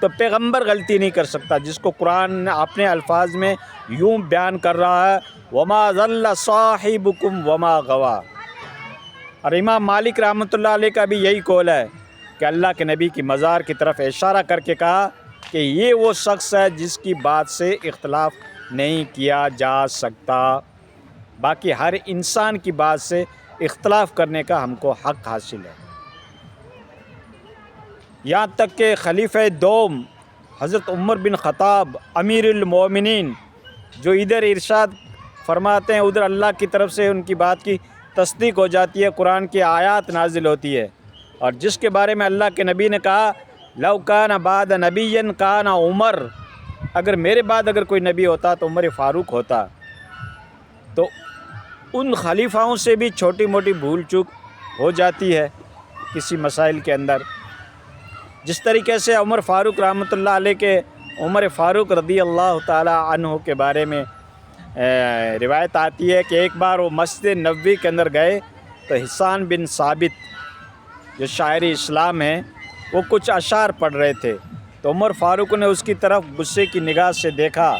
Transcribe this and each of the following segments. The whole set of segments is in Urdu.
تو پیغمبر غلطی نہیں کر سکتا، جس کو قرآن نے اپنے الفاظ میں یوں بیان کر رہا ہے وما ضل صاحبکم وما غوا۔ اور امام مالک رحمۃ اللہ علیہ کا بھی یہی قول ہے کہ اللہ کے نبی کی مزار کی طرف اشارہ کر کے کہا کہ یہ وہ شخص ہے جس کی بات سے اختلاف نہیں کیا جا سکتا، باقی ہر انسان کی بات سے اختلاف کرنے کا ہم کو حق حاصل ہے۔ یہاں تک کہ خلیفہ دوم حضرت عمر بن خطاب امیر المومنین جو ادھر ارشاد فرماتے ہیں ادھر اللہ کی طرف سے ان کی بات کی تصدیق ہو جاتی ہے، قرآن کی آیات نازل ہوتی ہے، اور جس کے بارے میں اللہ کے نبی نے کہا لو کان بعد نبی کان عمر، اگر میرے بعد اگر کوئی نبی ہوتا تو عمر فاروق ہوتا۔ تو ان خلیفاؤں سے بھی چھوٹی موٹی بھول چوک ہو جاتی ہے کسی مسائل کے اندر، جس طریقے سے عمر فاروق رحمۃ اللہ علیہ کے عمر فاروق رضی اللہ تعالی عنہ کے بارے میں روایت آتی ہے کہ ایک بار وہ مسجد نبوی کے اندر گئے تو حسان بن ثابت جو شاعر اسلام ہیں وہ کچھ اشعار پڑھ رہے تھے، تو عمر فاروق نے اس کی طرف غصے کی نگاہ سے دیکھا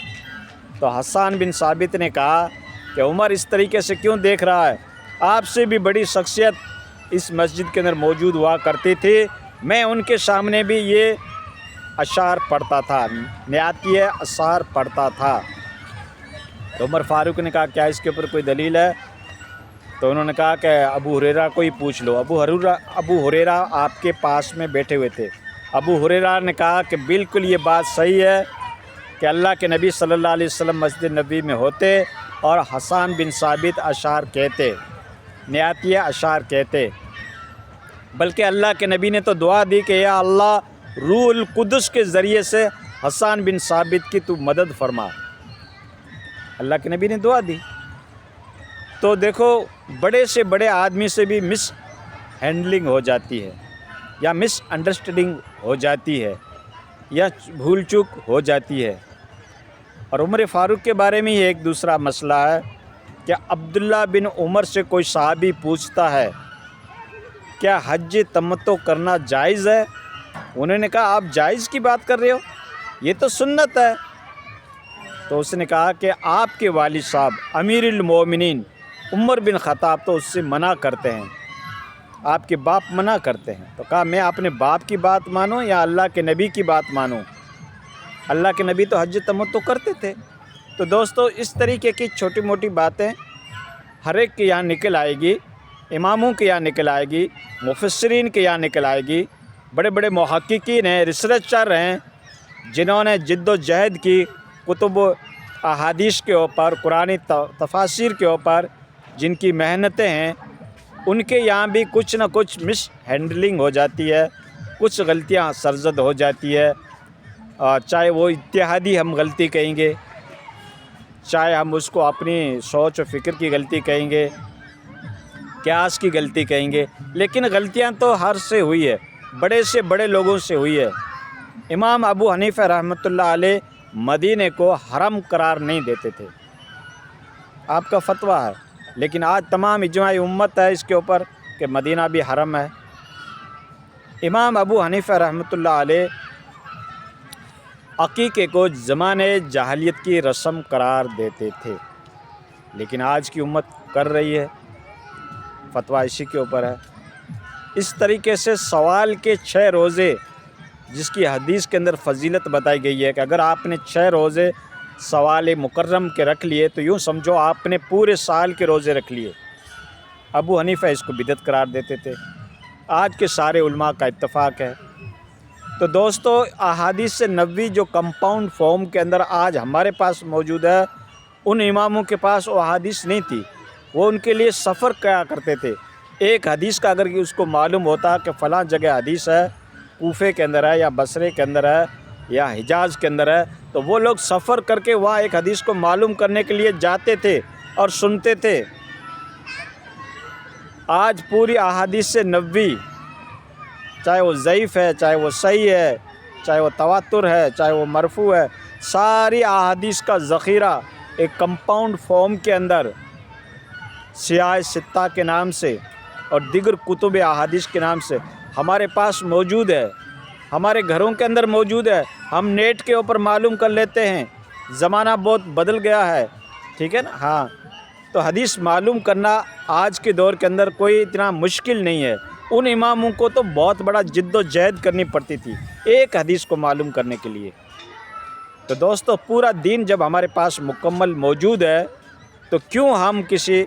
تو حسان بن ثابت نے کہا کہ عمر اس طریقے سے کیوں دیکھ رہا ہے، آپ سے بھی بڑی شخصیت اس مسجد کے اندر موجود ہوا کرتی تھی، میں ان کے سامنے بھی یہ اشعار پڑھتا تھا، نعتیہ اشعار پڑھتا تھا۔ تو عمر فاروق نے کہا کیا اس کے اوپر کوئی دلیل ہے؟ تو انہوں نے کہا کہ ابو ہریرہ کو ہی پوچھ لو۔ ابو ہریرہ آپ کے پاس میں بیٹھے ہوئے تھے۔ ابو ہریرہ نے کہا کہ بالکل یہ بات صحیح ہے کہ اللہ کے نبی صلی اللہ علیہ وسلم مسجد نبوی میں ہوتے اور حسان بن ثابت اشعار کہتے، نعتیہ اشعار کہتے، بلکہ اللہ کے نبی نے تو دعا دی کہ یا اللہ روح القدس کے ذریعے سے حسان بن ثابت کی تو مدد فرما، اللہ کے نبی نے دعا دی۔ تو دیکھو بڑے سے بڑے آدمی سے بھی مس ہینڈلنگ ہو جاتی ہے یا مس انڈرسٹینڈنگ ہو جاتی ہے یا بھول چوک ہو جاتی ہے۔ اور عمر فاروق کے بارے میں ایک دوسرا مسئلہ ہے کہ عبداللہ بن عمر سے کوئی صحابی پوچھتا ہے کیا حج تمتع کرنا جائز ہے؟ انہوں نے کہا آپ جائز کی بات کر رہے ہو، یہ تو سنت ہے۔ تو اس نے کہا کہ آپ کے والد صاحب امیر المومنین عمر بن خطاب تو اس سے منع کرتے ہیں، آپ کے باپ منع کرتے ہیں۔ تو کہا میں اپنے باپ کی بات مانوں یا اللہ کے نبی کی بات مانوں؟ اللہ کے نبی تو حج تمتع کرتے تھے۔ تو دوستو اس طریقے کی چھوٹی موٹی باتیں ہر ایک کے یہاں نکل آئے گی، اماموں کے یہاں نکل آئے گی، مفسرین کے یہاں نکل آئے گی، بڑے بڑے محققین ہیں، ریسرچر ہیں، جنہوں نے جد و جہد کی کتب احادیث کے اوپر، قرآنی تفاسیر کے اوپر جن کی محنتیں ہیں، ان کے یہاں بھی کچھ نہ کچھ مس ہینڈلنگ ہو جاتی ہے، کچھ غلطیاں سرزد ہو جاتی ہے، چاہے وہ اتحادی ہم غلطی کہیں گے، چاہے ہم اس کو اپنی سوچ و فکر کی غلطی کہیں گے، قیاس کی غلطی کہیں گے، لیکن غلطیاں تو ہر سے ہوئی ہے، بڑے سے بڑے لوگوں سے ہوئی ہے۔ امام ابو حنیفہ رحمۃ اللہ علیہ مدینے کو حرم قرار نہیں دیتے تھے، آپ کا فتویٰ ہے، لیکن آج تمام اجماع امت ہے اس کے اوپر کہ مدینہ بھی حرم ہے۔ امام ابو حنیفہ رحمۃ اللہ علیہ عقیقے کو زمانے جاہلیت کی رسم قرار دیتے تھے، لیکن آج کی امت کر رہی ہے، فتویٰ اسی کے اوپر ہے۔ اس طریقے سے سوال کے 6 روزے جس کی حدیث کے اندر فضیلت بتائی گئی ہے کہ اگر آپ نے 6 روزے سوال مکرم کے رکھ لیے تو یوں سمجھو آپ نے پورے سال کے روزے رکھ لیے۔ ابو حنیفہ اس کو بدعت قرار دیتے تھے، آج کے سارے علماء کا اتفاق ہے۔ تو دوستو احادیث نبوی جو کمپاؤنڈ فارم کے اندر آج ہمارے پاس موجود ہے، ان اماموں کے پاس وہ احادیث نہیں تھی، وہ ان کے لیے سفر کیا کرتے تھے۔ ایک حدیث کا اگر اس کو معلوم ہوتا کہ فلاں جگہ حدیث ہے، کوفے کے اندر ہے یا بصرے کے اندر ہے یا حجاز کے اندر ہے، تو وہ لوگ سفر کر کے وہاں ایک حدیث کو معلوم کرنے کے لیے جاتے تھے اور سنتے تھے۔ آج پوری احادیث نبوی چاہے وہ ضعیف ہے، چاہے وہ صحیح ہے، چاہے وہ تواتر ہے، چاہے وہ مرفوع ہے، ساری احادیث کا ذخیرہ ایک کمپاؤنڈ فارم کے اندر سیاہ ستہ کے نام سے اور دیگر کتب احادیث کے نام سے ہمارے پاس موجود ہے۔ ہمارے گھروں کے اندر موجود ہے، ہم نیٹ کے اوپر معلوم کر لیتے ہیں، زمانہ بہت بدل گیا ہے، ٹھیک ہے نا. ہاں تو حدیث معلوم کرنا آج کے دور کے اندر کوئی اتنا مشکل نہیں ہے. ان اماموں کو تو بہت بڑا جد و جہد کرنی پڑتی تھی ایک حدیث کو معلوم کرنے کے لیے. تو دوستو پورا دین جب ہمارے پاس مکمل موجود ہے تو کیوں ہم کسی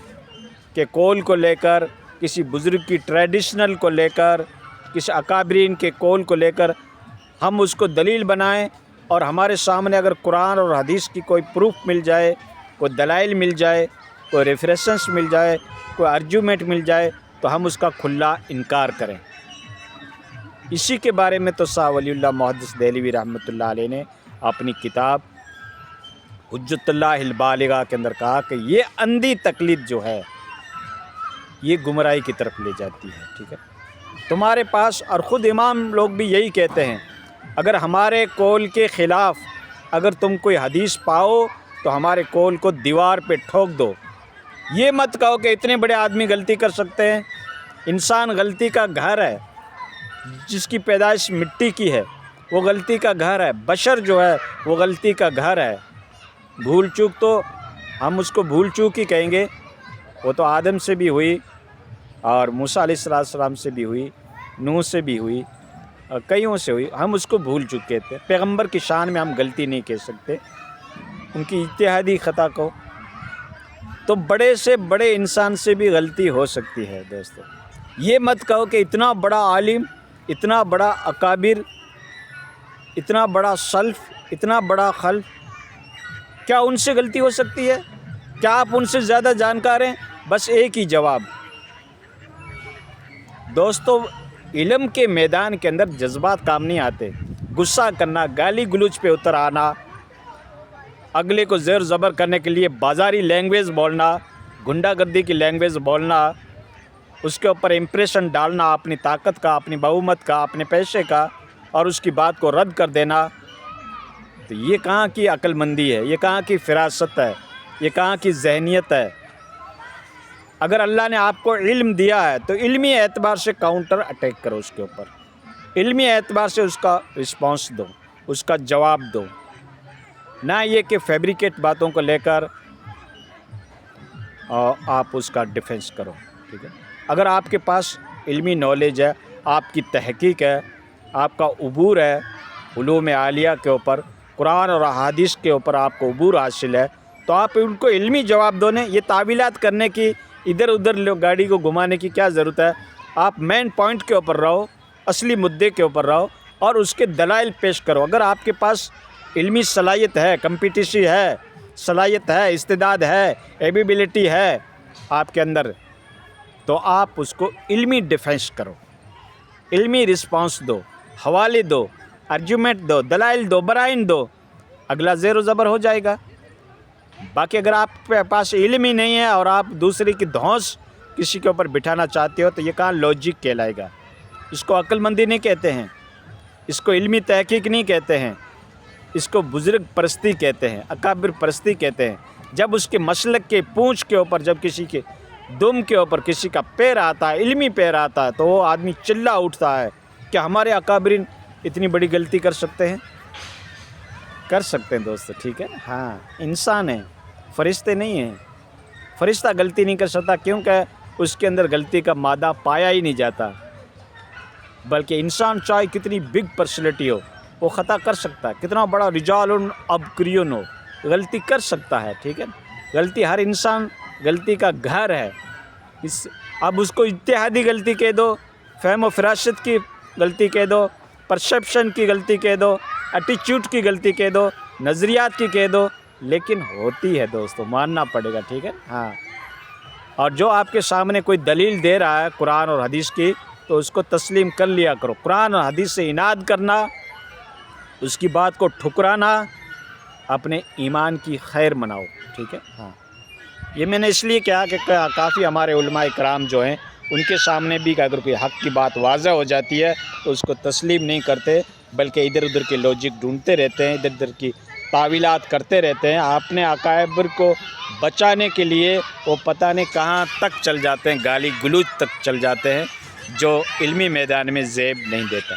کے قول کو لے کر، کسی بزرگ کی ٹریڈیشنل کو لے کر، کسی اکابرین کے قول کو لے کر ہم اس کو دلیل بنائیں، اور ہمارے سامنے اگر قرآن اور حدیث کی کوئی پروف مل جائے، کوئی دلائل مل جائے، کوئی ریفریسنس مل جائے، کوئی ارجومنٹ مل جائے تو ہم اس کا کھلا انکار کریں. اسی کے بارے میں تو شاہ ولی اللہ محدث دہلوی رحمۃ اللہ علیہ نے اپنی کتاب حجت اللہ البالغہ کے اندر کہا کہ یہ اندھی تقلید جو ہے یہ گمراہی کی طرف لے جاتی ہے. ٹھیک ہے، تمہارے پاس، اور خود امام لوگ بھی یہی کہتے ہیں، اگر ہمارے قول کے خلاف اگر تم کوئی حدیث پاؤ تو ہمارے قول کو دیوار پہ ٹھوک دو. یہ مت کہو کہ اتنے بڑے آدمی غلطی کر سکتے ہیں. انسان غلطی کا گھر ہے، جس کی پیدائش مٹی کی ہے وہ غلطی کا گھر ہے. بشر جو ہے وہ غلطی کا گھر ہے. بھول چوک تو ہم اس کو بھول چوک ہی کہیں گے. وہ تو آدم سے بھی ہوئی، اور موسیٰ علیہ السلام سے بھی ہوئی، نوح سے بھی ہوئی، اور کئیوں سے ہوئی. ہم اس کو بھول چوک کہتے ہیں. پیغمبر کی شان میں ہم غلطی نہیں کہہ سکتے، ان کی اجتہادی خطا کو. تو بڑے سے بڑے انسان سے بھی غلطی ہو سکتی ہے دوستو. یہ مت کہو کہ اتنا بڑا عالم، اتنا بڑا اکابر، اتنا بڑا سلف، اتنا بڑا خلف، کیا ان سے غلطی ہو سکتی ہے؟ کیا آپ ان سے زیادہ جانکار ہیں؟ بس ایک ہی جواب دوستو، علم کے میدان کے اندر جذبات کام نہیں آتے. غصہ کرنا، گالی گلوچ پہ اتر آنا، اگلے کو زیر زبر کرنے کے لیے بازاری لینگویج بولنا، گنڈا گردی کی لینگویج بولنا، اس کے اوپر امپریشن ڈالنا اپنی طاقت کا، اپنی بہومت کا، اپنے پیسے کا، اور اس کی بات کو رد کر دینا، تو یہ کہاں کی عقل مندی ہے؟ یہ کہاں کی فراست ہے؟ یہ کہاں کی ذہنیت ہے؟ اگر اللہ نے آپ کو علم دیا ہے تو علمی اعتبار سے کاؤنٹر اٹیک کرو اس کے اوپر، علمی اعتبار سے اس کا رسپانس دو، اس کا جواب دو، نہ یہ کہ فیبریکیٹ باتوں کو لے کر آپ اس کا ڈیفینس کرو. ٹھیک ہے، اگر آپ کے پاس علمی نالج ہے، آپ کی تحقیق ہے، آپ کا عبور ہے علوم عالیہ کے اوپر، قرآن اور احادیث کے اوپر آپ کو عبور حاصل ہے، تو آپ ان کو علمی جواب دو. یہ تعویلات کرنے کی، ادھر ادھر گاڑی کو گھمانے کی کیا ضرورت ہے؟ آپ مین پوائنٹ کے اوپر رہو، اصلی مدعے کے اوپر رہو، اور اس کے دلائل پیش کرو. اگر آپ کے پاس علمی صلاحیت ہے، کمپیٹیشن ہے، صلاحیت ہے، استعداد ہے، ایبیبلٹی ہے آپ کے اندر، تو آپ اس کو علمی ڈیفینس کرو، علمی رسپانس دو، حوالے دو، ارجومنٹ دو، دلائل دو، برائن دو، اگلا زیر و زبر ہو جائے گا. باقی اگر آپ کے پاس علم ہی نہیں ہے اور آپ دوسرے کی دھونس کسی کے اوپر بٹھانا چاہتے ہو تو یہ کہاں لاجک کہلائے گا. اس کو عقل مندی نہیں کہتے ہیں، اس کو علمی تحقیق نہیں کہتے ہیں، اس کو بزرگ پرستی کہتے ہیں، اکابر پرستی کہتے ہیں. جب اس کے مسلک کے پونچھ کے اوپر، جب کسی کے دم کے اوپر کسی کا پیر آتا ہے، علمی پیر آتا ہے، تو وہ آدمی چلا اٹھتا ہے کہ ہمارے اکابرین اتنی بڑی غلطی کر سکتے ہیں. کر سکتے ہیں دوستو. ٹھیک ہے، ہاں انسان ہیں، فرشتے نہیں ہیں. فرشتہ غلطی نہیں کر سکتا کیونکہ اس کے اندر غلطی کا مادہ پایا ہی نہیں جاتا. بلکہ انسان چاہے کتنی بگ پرسنالٹی ہو وہ خطا کر سکتا ہے، کتنا بڑا رجال ابکریون ہو غلطی کر سکتا ہے. ٹھیک ہے، غلطی، ہر انسان غلطی کا گھر ہے. اب اس کو اجتہادی غلطی کہہ دو، فہم و فراست کی غلطی کہہ دو، پرسیپشن کی غلطی کہہ دو، ایٹیچیوڈ کی غلطی کہہ دو، نظریات کی کہہ دو، لیکن ہوتی ہے دوستو، ماننا پڑے گا. ٹھیک ہے، ہاں. اور جو آپ کے سامنے کوئی دلیل دے رہا ہے قرآن اور حدیث کی تو اس کو تسلیم کر لیا کرو. قرآن اور حدیث سے اناد کرنا، اس کی بات کو ٹھکرانا، اپنے ایمان کی خیر مناؤ. ٹھیک ہے، ہاں. یہ میں نے اس لیے کہا کہ کافی ہمارے علماء کرام جو ہیں ان کے سامنے بھی کہ اگر کوئی حق کی بات واضح ہو جاتی ہے تو اس کو تسلیم نہیں کرتے، بلکہ ادھر ادھر کے لاجک ڈھونڈتے رہتے ہیں، ادھر ادھر کی تعویلات کرتے رہتے ہیں. اپنے اکابر کو بچانے کے لیے وہ پتہ نہیں کہاں تک چل جاتے ہیں، گالی گلوچ تک چل جاتے ہیں، جو علمی میدان میں زیب نہیں دیتا.